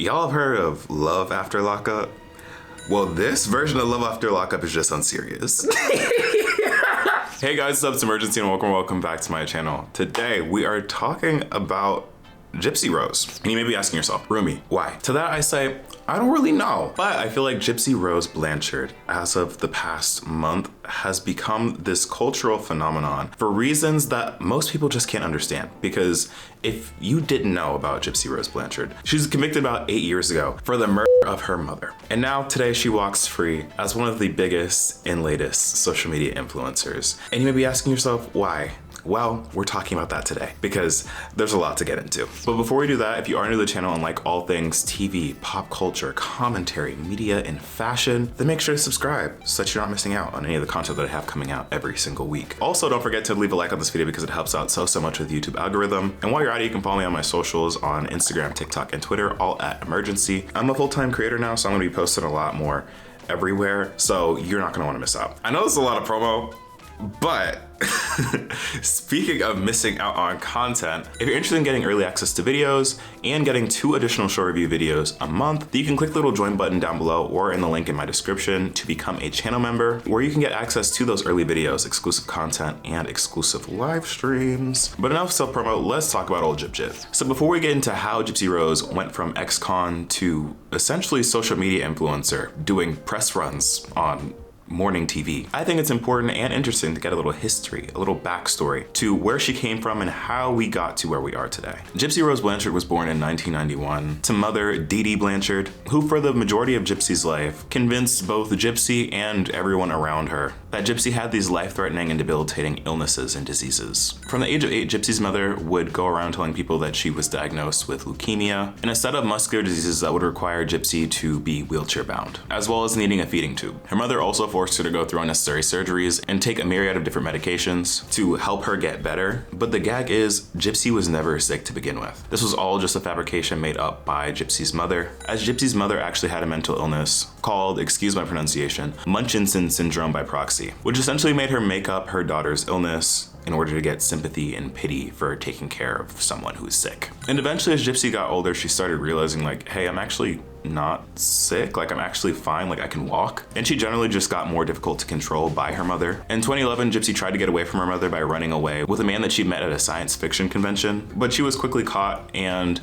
Y'all have heard of love after lockup? Well, this version of love after lockup is just unserious. Hey guys, what's up? It's Imurgency and welcome back to my channel. Today we are talking about Gypsy Rose. And you may be asking yourself, Rumi, why? To that I say, I don't really know. But I feel like Gypsy Rose Blanchard, as of the past month, has become this cultural phenomenon for reasons that most people just can't understand. Because if you didn't know about Gypsy Rose Blanchard, she was convicted about 8 years ago for the murder of her mother. And now today she walks free as one of the biggest and latest social media influencers. And you may be asking yourself, why? Well, we're talking about that today because there's a lot to get into. But before we do that, if you are new to the channel and like all things TV, pop culture, commentary, media, and fashion, then make sure to subscribe so that you're not missing out on any of the content that I have coming out every single week. Also, don't forget to leave a like on this video because it helps out so much with the YouTube algorithm. And while you're at it, you can follow me on my socials on Instagram, TikTok, and Twitter, all at Imurgency. I'm a full-time creator now, so I'm gonna be posting a lot more everywhere, so you're not gonna wanna miss out. I know this is a lot of promo, but speaking of missing out on content, if you're interested in getting early access to videos and getting 2 additional short review videos a month, you can click the little join button down below or in the link in my description to become a channel member where you can get access to those early videos, exclusive content, and exclusive live streams. But enough self-promo, let's talk about old Gyp. So before we get into how Gypsy Rose went from ex-con to essentially social media influencer doing press runs on morning TV, I think it's important and interesting to get a little history, a little backstory to where she came from and how we got to where we are today. Gypsy Rose Blanchard was born in 1991 to mother Dee Dee Blanchard, who for the majority of Gypsy's life convinced both Gypsy and everyone around her that Gypsy had these life-threatening and debilitating illnesses and diseases. From the age of 8, Gypsy's mother would go around telling people that she was diagnosed with leukemia and a set of muscular diseases that would require Gypsy to be wheelchair bound, as well as needing a feeding tube. Her mother also forced her to go through unnecessary surgeries and take a myriad of different medications to help her get better. But the gag is, Gypsy was never sick to begin with. This was all just a fabrication made up by Gypsy's mother, as Gypsy's mother actually had a mental illness called, excuse my pronunciation, Munchausen syndrome by proxy, which essentially made her make up her daughter's illness in order to get sympathy and pity for taking care of someone who is sick. And eventually as Gypsy got older, she started realizing like, hey, I'm actually not sick, like I'm actually fine, like I can walk. And she generally just got more difficult to control by her mother. In 2011, Gypsy tried to get away from her mother by running away with a man that she met at a science fiction convention, but she was quickly caught and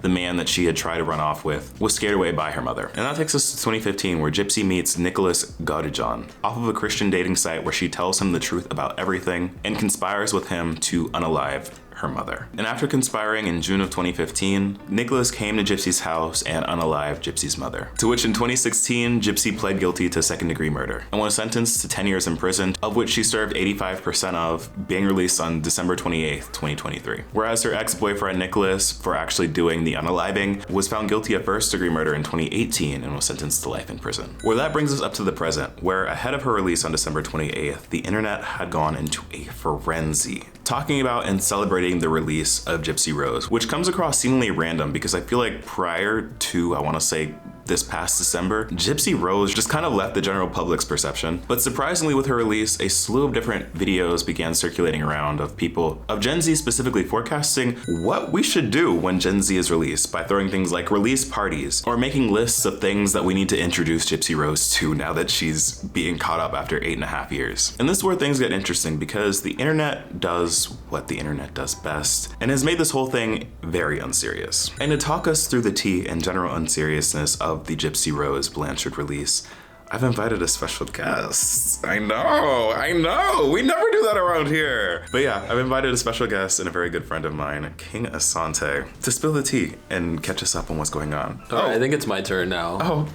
the man that she had tried to run off with was scared away by her mother. And that takes us to 2015, where Gypsy meets Nicholas Gaudijon off of a Christian dating site where she tells him the truth about everything and conspires with him to unalive her mother. And after conspiring in June of 2015, Nicholas came to Gypsy's house and unalived Gypsy's mother. To which in 2016, Gypsy pled guilty to second-degree murder and was sentenced to 10 years in prison, of which she served 85% of, being released on December 28th, 2023. Whereas her ex-boyfriend Nicholas, for actually doing the unaliving, was found guilty of first-degree murder in 2018 and was sentenced to life in prison. Well, that brings us up to the present, where ahead of her release on December 28th, the internet had gone into a frenzy, talking about and celebrating the release of Gypsy Rose, which comes across seemingly random because I feel like prior to, I want to say, this past December, Gypsy Rose just kind of left the general public's perception. But surprisingly, with her release, a slew of different videos began circulating around of people, of Gen Z specifically, forecasting what we should do when Gen Z is released by throwing things like release parties or making lists of things that we need to introduce Gypsy Rose to now that she's being caught up after 8.5 years. And this is where things get interesting because the internet does what the internet does best and has made this whole thing very unserious. And to talk us through the tea and general unseriousness of the Gypsy Rose Blanchard release, I've invited a special guest. I know, we never do that around here. But yeah, I've invited a special guest and a very good friend of mine, King Asante, to spill the tea and catch us up on what's going on. All right, I think it's my turn now.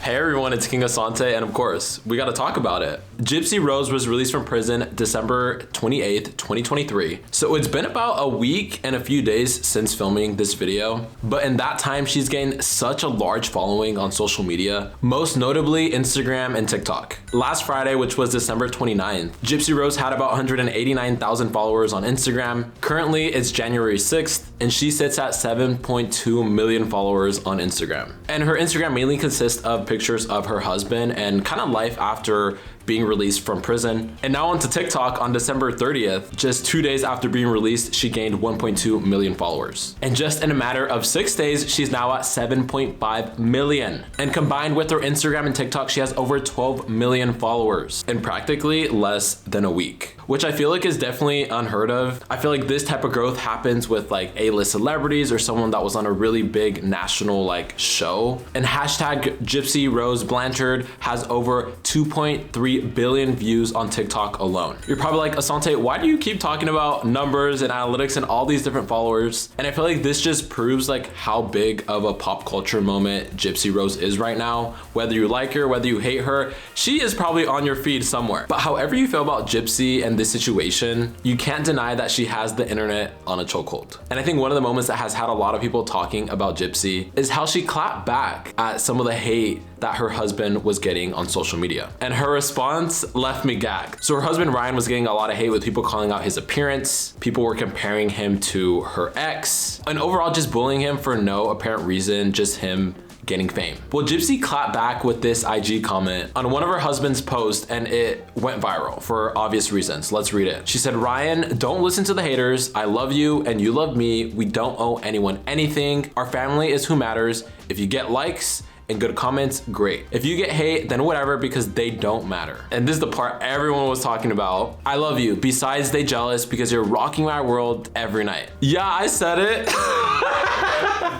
Hey everyone, it's King Asante, and of course, we gotta talk about it. Gypsy Rose was released from prison December 28th, 2023. So it's been about a week and a few days since filming this video, but in that time, she's gained such a large following on social media, most notably Instagram and TikTok. Last Friday, which was December 29th, Gypsy Rose had about 189,000 followers on Instagram. Currently, it's January 6th, and she sits at 7.2 million followers on Instagram. And her Instagram mainly consists of pictures of her husband and kind of life after being released from prison. And now onto TikTok on December 30th, just 2 days after being released, she gained 1.2 million followers. And just in a matter of 6 days, she's now at 7.5 million. And combined with her Instagram and TikTok, she has over 12 million followers in practically less than a week, which I feel like is definitely unheard of. I feel like this type of growth happens with like A-list celebrities or someone that was on a really big national like show. And hashtag Gypsy Rose Blanchard has over 2.3 billion views on TikTok alone. You're probably like, Asante, why do you keep talking about numbers and analytics and all these different followers? And I feel like this just proves like how big of a pop culture moment Gypsy Rose is right now. Whether you like her, whether you hate her, she is probably on your feed somewhere. But however you feel about Gypsy and this situation, you can't deny that she has the internet on a chokehold. And I think one of the moments that has had a lot of people talking about Gypsy is how she clapped back at some of the hate that her husband was getting on social media. And her response left me gagged. So her husband Ryan was getting a lot of hate with people calling out his appearance. People were comparing him to her ex, and overall just bullying him for no apparent reason, just him getting fame. Well, Gypsy clapped back with this IG comment on one of her husband's posts, and it went viral for obvious reasons. Let's read it. She said, "Ryan, don't listen to the haters. I love you and you love me. We don't owe anyone anything. Our family is who matters. If you get likes and good comments, great. If you get hate, then whatever, because they don't matter." And this is the part everyone was talking about. "I love you. Besides, they jealous because you're rocking my world every night." Yeah, I said it.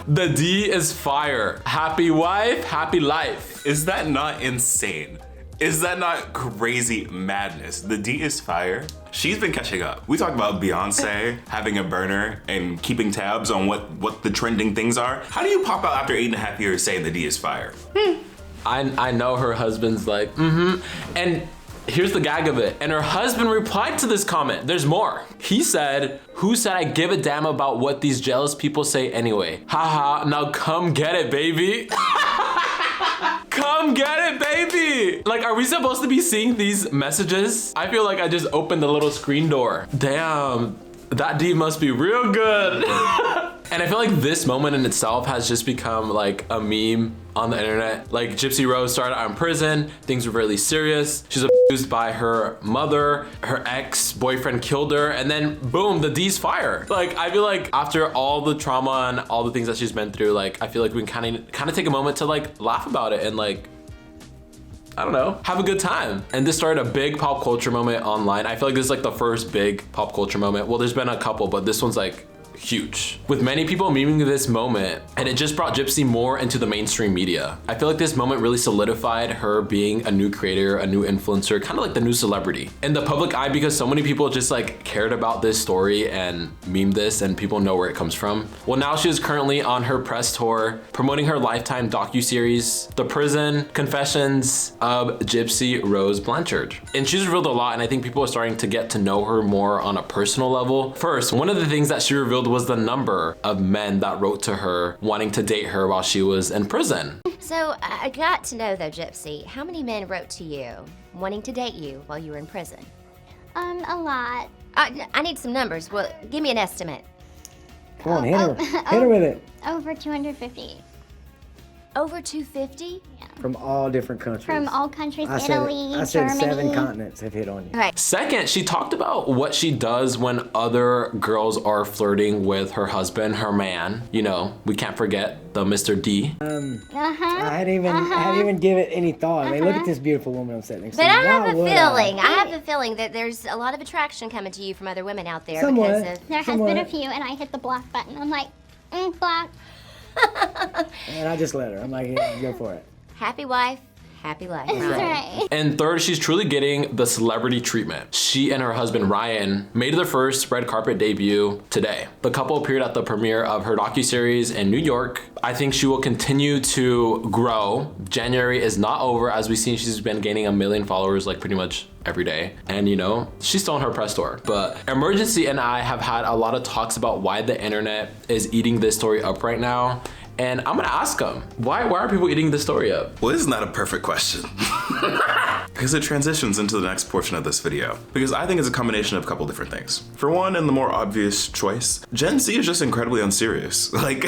The D is fire. Happy wife, happy life. Is that not insane? Is that not crazy madness? The D is fire. She's been catching up. We talked about Beyonce having a burner and keeping tabs on what the trending things are. How do you pop out after 8.5 years saying the D is fire? I know her husband's like, And here's the gag of it. And her husband replied to this comment. There's more. He said, "Who said I give a damn about what these jealous people say anyway? Haha, now come get it, baby." Come get it, baby. Like, are we supposed to be seeing these messages? I feel like I just opened the little screen door. Damn, that D must be real good. And I feel like this moment in itself has just become like a meme on the internet. Like, Gypsy Rose started out in prison, things were really serious. She's abused by her mother, her ex-boyfriend killed her, and then boom, the D's fire. Like, I feel like after all the trauma and all the things that she's been through, like, I feel like we can kind of take a moment to like laugh about it and like, I don't know, have a good time. And this started a big pop culture moment online. I feel like this is like the first big pop culture moment. Well, there's been a couple, but this one's like huge, with many people memeing this moment, and it just brought Gypsy more into the mainstream media. I feel like this moment really solidified her being a new creator, a new influencer, kind of like the new celebrity in the public eye, because so many people just like cared about this story and memed this, and people know where it comes from. Well, now she is currently on her press tour promoting her Lifetime docuseries, The Prison Confessions of Gypsy Rose Blanchard. And she's revealed a lot, and I think people are starting to get to know her more on a personal level. First, one of the things that she revealed was the number of men that wrote to her wanting to date her while she was in prison. So I got to know though, Gypsy, how many men wrote to you wanting to date you while you were in prison? A lot. I need some numbers. Well, give me an estimate. Come on, hit her. Hit her with it. Over 250. Over 250? Yeah. From all different countries. From all countries, I Italy, said Germany. 7 continents have hit on you. All right. Second, she talked about what she does when other girls are flirting with her husband, her man. You know, we can't forget the Mr. D. I hadn't even give it any thought. I mean, look at this beautiful woman I'm sitting next to. But I have a Why would feeling, I have a feeling that there's a lot of attraction coming to you from other women out there Somewhat. because of... There has been a few, and I hit the block button. I'm like, block. And I just let her. I'm like, yeah, go for it. Happy wife, happy life. That's right. And third, she's truly getting the celebrity treatment. She and her husband Ryan made their first red carpet debut today. The couple appeared at the premiere of her docuseries in New York. I think she will continue to grow. January is not over. As we've seen, she's been gaining 1 million followers like pretty much every day. And you know, she's still on her press tour. But Imurgency and I have had a lot of talks about why the internet is eating this story up right now. And I'm gonna ask him, why are people eating this story up? Well, this is not a perfect question. Because it transitions into the next portion of this video. Because I think it's a combination of a couple different things. For one, and the more obvious choice, Gen Z is just incredibly unserious. Like,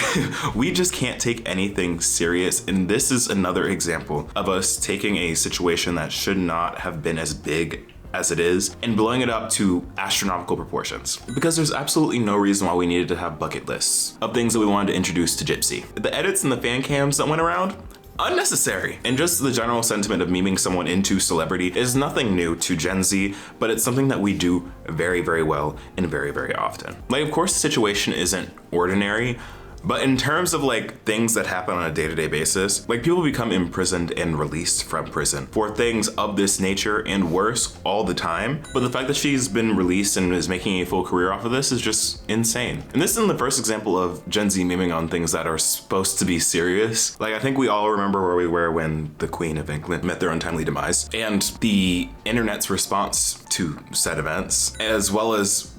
we just can't take anything serious. And this is another example of us taking a situation that should not have been as big as it is and blowing it up to astronomical proportions. Because there's absolutely no reason why we needed to have bucket lists of things that we wanted to introduce to Gypsy. The edits and the fan cams that went around, unnecessary. And just the general sentiment of memeing someone into celebrity is nothing new to Gen Z, but it's something that we do very, very well and very, very often. Like, of course, the situation isn't ordinary, but in terms of like things that happen on a day-to-day basis, like people become imprisoned and released from prison for things of this nature and worse all the time. But the fact that she's been released and is making a full career off of this is just insane. And this isn't the first example of Gen Z memeing on things that are supposed to be serious. Like, I think we all remember where we were when the Queen of England met their untimely demise, and the internet's response to said events, as well as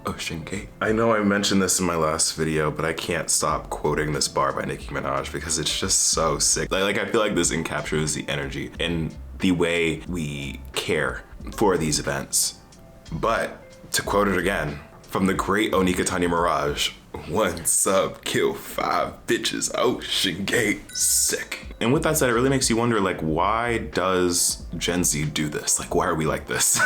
Ocean Gate. I know I mentioned this in my last video, but I can't stop quoting this bar by Nicki Minaj because it's just so sick. Like I feel like this encaptures the energy and the way we care for these events. But to quote it again, from the great Onika Tanya Mirage, 1 sub, kill 5 bitches, Ocean Gate, sick. And with that said, it really makes you wonder, like, why does Gen Z do this? Like, why are we like this?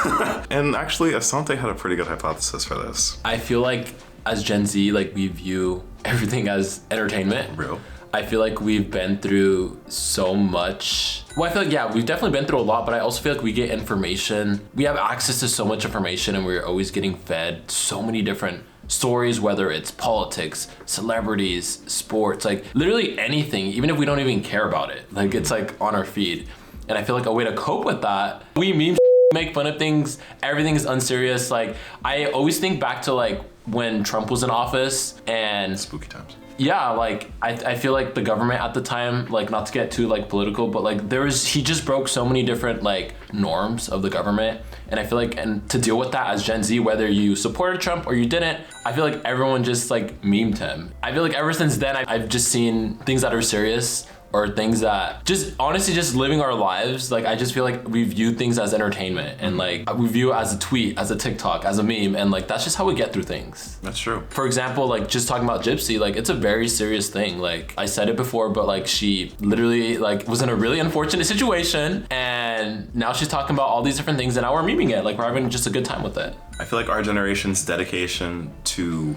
And actually, Asante had a pretty good hypothesis for this. I feel like as Gen Z, like, we view everything as entertainment. Real. I feel like we've been through so much. Well, I feel like, yeah, we've definitely been through a lot, but I also feel like we get information. We have access to so much information, and we're always getting fed so many different stories, whether it's politics, celebrities, sports, like literally anything, even if we don't even care about it. Like, it's like on our feed. And I feel like a way to cope with that, we meme, make fun of things, everything is unserious. Like, I always think back to like when Trump was in office and spooky times. Yeah, like I feel like the government at the time, like, not to get too like political, but like he just broke so many different like norms of the government. And I feel like, and to deal with that as Gen Z, whether you supported Trump or you didn't, I feel like everyone just like memed him. I feel like ever since then, I've just seen things that are serious or things that just honestly just living our lives. Like, I just feel like we view things as entertainment and like we view it as a tweet, as a TikTok, as a meme, and like that's just how we get through things. That's true. For example, like just talking about Gypsy, like it's a very serious thing. Like I said it before, but like she literally like was in a really unfortunate situation, and now she's talking about all these different things, and now we're memeing it. Like, we're having just a good time with it. I feel like our generation's dedication to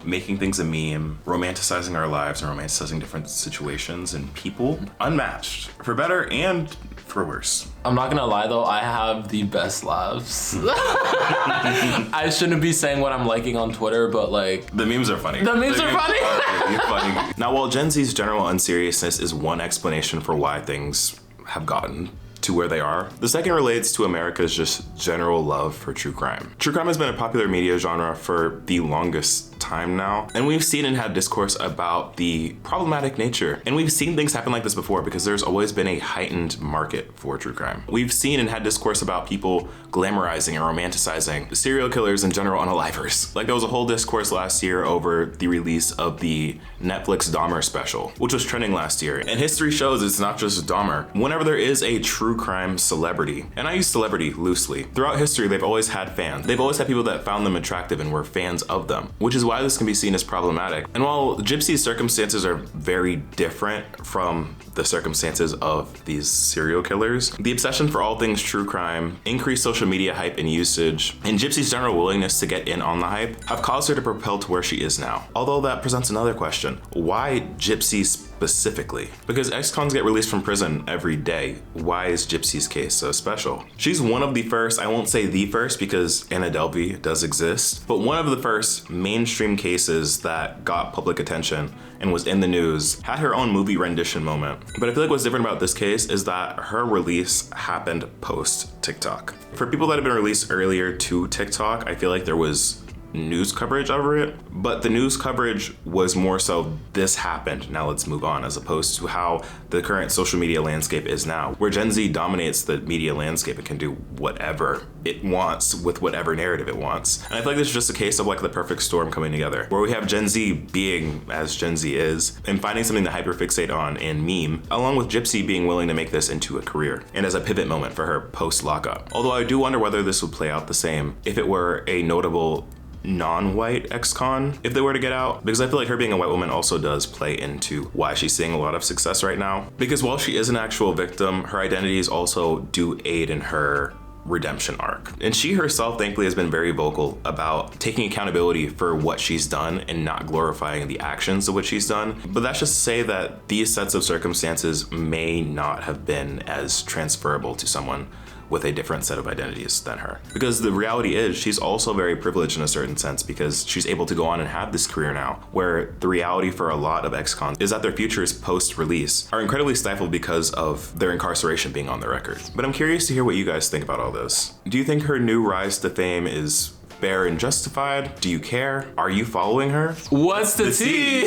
making things a meme, romanticizing our lives and romanticizing different situations and people, unmatched, for better and for worse. I'm not gonna lie though, I have the best laughs. I shouldn't be saying what I'm liking on Twitter, but like, the memes are funny. The memes are funny. Are funny. Now, while Gen Z's general unseriousness is one explanation for why things have gotten to where they are, the second relates to America's just general love for true crime. True crime has been a popular media genre for the longest time now, and we've seen and had discourse about the problematic nature, and we've seen things happen like this before because there's always been a heightened market for true crime. We've seen and had discourse about people glamorizing and romanticizing serial killers and general unalivers. Like, there was a whole discourse last year over the release of the Netflix Dahmer special, which was trending last year, and history shows it's not just Dahmer. Whenever there is a true crime celebrity, and I use celebrity loosely, throughout history they've always had fans. They've always had people that found them attractive and were fans of them, which is why this can be seen as problematic. And while Gypsy's circumstances are very different from the circumstances of these serial killers, the obsession for all things true crime, increased social media hype and usage, and Gypsy's general willingness to get in on the hype have caused her to propel to where she is now. Although that presents another question: why Gypsy specifically? Because ex-cons get released from prison every day. Why is Gypsy's case so special? She's one of the first, I won't say the first because Anna Delvey does exist, but one of the first mainstream cases that got public attention and was in the news, had her own movie rendition moment. But I feel like what's different about this case is that her release happened post TikTok. For people that have been released earlier to TikTok, I feel like there was news coverage over it, but the news coverage was more so this happened, now let's move on, as opposed to how the current social media landscape is now, where Gen Z dominates the media landscape and can do whatever it wants with whatever narrative it wants. And I feel like this is just a case of like the perfect storm coming together, where we have Gen Z being as Gen Z is and finding something to hyperfixate on and meme, along with Gypsy being willing to make this into a career and as a pivot moment for her post-lockup. Although I do wonder whether this would play out the same if it were a notable non-white ex-con if they were to get out, because I feel like her being a white woman also does play into why she's seeing a lot of success right now. Because while she is an actual victim, her identities also do aid in her redemption arc. And she herself thankfully has been very vocal about taking accountability for what she's done and not glorifying the actions of what she's done. But that's just to say that these sets of circumstances may not have been as transferable to someone with a different set of identities than her. Because the reality is she's also very privileged in a certain sense, because she's able to go on and have this career now, where the reality for a lot of ex-cons is that their futures post-release are incredibly stifled because of their incarceration being on the record. But I'm curious to hear what you guys think about all this. Do you think her new rise to fame is fair and justified? Do you care? Are you following her? What's the tea?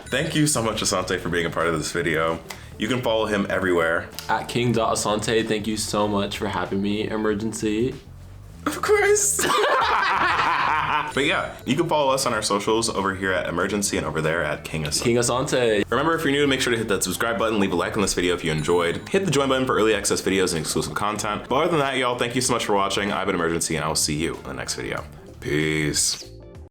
Thank you so much, Asante, for being a part of this video. You can follow him everywhere. At king.asante, thank you so much for having me, Imurgency. Of course. But yeah, you can follow us on our socials over here at Imurgency and over there at King Asante. King Asante. Remember, if you're new, make sure to hit that subscribe button, leave a like on this video if you enjoyed, hit the join button for early access videos and exclusive content. But other than that, y'all, thank you so much for watching. I've been Imurgency, and I will see you in the next video. Peace.